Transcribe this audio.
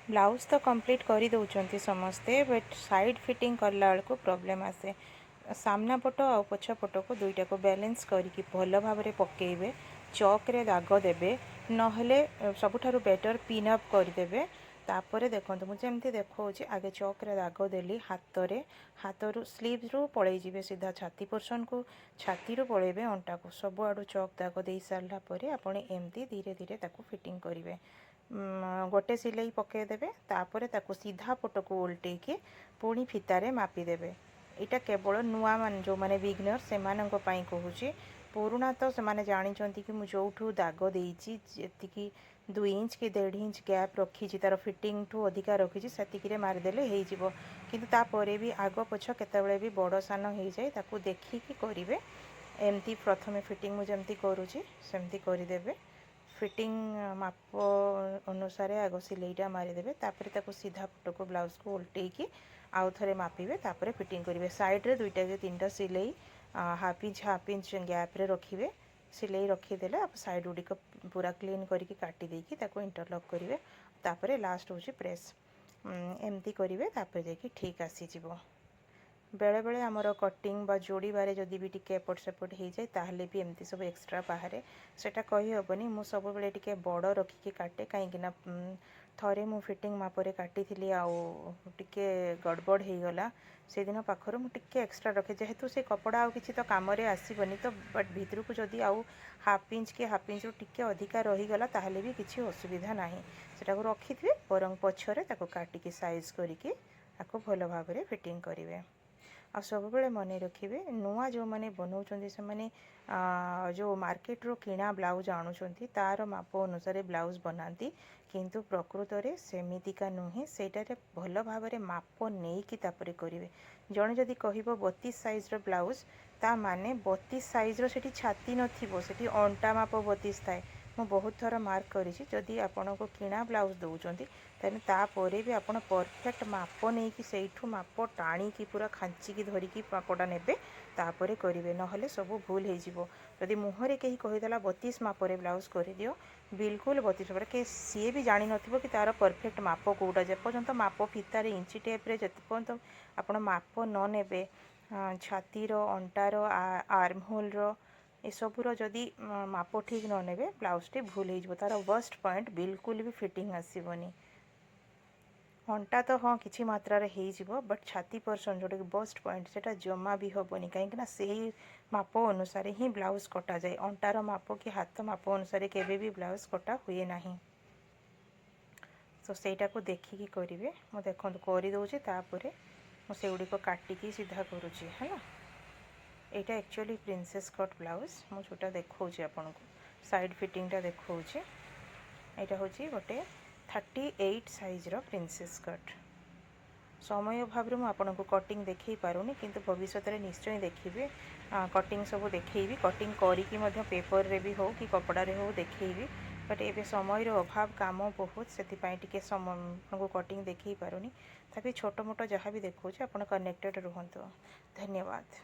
Blouse तो complete कर दौरान समस्ते बट साइड फिटिंग करला बेलू प्रोब्लेम आसे सामना पट आ पछ पट को दुईटा को बैलेंस करके भल भाव पकेबे चौक रे दाग देबे नहले सबुठारु बेटर पिन अप करदेबे तापर देखो मुझे देखा आगे चौक रे दाग देली हाथ स्लीव रु पलि जिवे सीधा छाती पोर्शन को छाती रु पलैबे अंटा को सब आड़ू चौक दाग दे सारा पर आपण एमती धीरे धीरे ताकू फिटिंग करेंगे गोटे सिलाई पकईदेवे तापर ताकू सीधा पट को उल्टे के पुणी फितारे मापिदेवे यहाँ केवल नुआ मान जो मैंने बिगनर से कहूँ पुराणा तो से जानते कि मुझे जो दाग देती 2 इंच कि 1.5 इंच गैप रखी तार फिटिंग ठू अधिका रखी से मारिदेले हो किंतु तापर भी आग पछ केतबेले भी बड़ सान हो जाए ताकू देखिकी करेंगे एमती प्रथमे फिटिंग मुझे करुँची सेमती करदेवे फिटिंग माप अनुसार आग सिलेटा मारिदेवे तापर ताकू सीधा पट को ब्लाउज को उल्टे की आउ थे मापिबे तापर फिटिंग करेंगे साइड रे 2टा कि 3टा सिलाई हाफ इंच गैप रे रखिए सिलाई रखीदे आप साइड गुड़िक पूरा क्लीन करके काटी देकी ताको इंटरलॉक करेंगे तापर लास्ट हूँ प्रेस एमती करेंगे तापर जाकि ठीक आसीजिवो बेले बेले आमर कटिंग बा जोड़बारे जदि भी टिके एपट सेपट हो जाए ताहले भी एमती सब एक्स्ट्रा बाहर सेटा कही हेबनी मु सब बेले टिके बड़ रखिकी काटे कहीं थरे मु फिटिंग मापरे काटी थी टिके गड़बड़ हो गला से दिन पाखर मुझे एक्स्ट्रा रखे जेहेतु से कपड़ा आउ किसी तो काम आसबनी तो बट भितर को जदि आउ हाफ इंच के हाफ इंच टिके अधिका रहीगला ताहले भी किसी असुविधा ना सेटा को रखी थे बरं पछरे ताको काटिकी साइज करके आपको भल भाव फिटिंग करेंगे आ सब बेले मन रखिए नुआ जो मैंने बनाऊँ से मैंने जो मार्केट रो किणा ब्लाउज आणुचंती तार माप अनुसार ब्लाउज बनाती किंतु प्रकृत में सेमितिका नुहे सेटारे भल भाव माप नहीं कि तापर करेंगे जड़े जदि कह 32 साइज रो ब्लाउज ता माने 32 साइज रो सेठी छाती नथिबो सेठी अंटा माप 32 थाए मु बहुत थर मार्क करिछि जदि आपन को किणा ब्लाउज दउचंती तेन तापरे भी आपन परफेक्ट माप नहीं कि सेठू माप टाणी की पूरा खांची की धरिकी मापटा नेबे तापरे करेंगे नहले सब भूल हो जदि मुहरे कहीं कहीदेला 32 मापरे ब्लाउज कर दियो बिल्कुल 32 मापरे के सी भी जानी नथिबो कि तार परफेक्ट माप कोटा जेपर्यंत माप फितार इंची टेप्रे जेपर्यंत आपन माप न नेबे छातीर अंटार आर्म होल एसबूर जदि माप ठीक न नेबे ब्लाउज टी भूल हो तार वर्स्ट पॉइंट बिल्कुल भी फिटिंग आसबनी अंटा तो हाँ किसी मात्रा हो बट छाती पर्सन जोटा कि बस्ट पॉइंट से जमा भी हेनी कहीं से ही माप अनुसार ही ब्लाउज कटा जाए अंटार माप कि हाथ माप अनुसार केवे भी ब्लाउज कटा हुए ना तो सेटा को देखिकी करेंगे मु देखो करदे तापर मुझे गुड़िक काटिकी सीधा करुँची है यहाँ एक्चुअली प्रिंसेस कट ब्लाउज मु जोटा देखा आपन को साइड फिटिंगटा देखा यहाँ हूँ गोटे 38 साइज रो प्रिंसेस कट समय अभाव में आपको कटिंग देखई पारुनी किंतु भविष्य में निश्चय देखिए कटिंग सब देखी कटिंग करी पेपर रे भी हो कि कपड़ा रे हो देखी बट एबे समय अभाव काम बहुत से समय कटिंग देखई पारुनी तभी छोट मोट जहाँ भी देखा आप कनेक्टेड रुहतु धन्यवाद।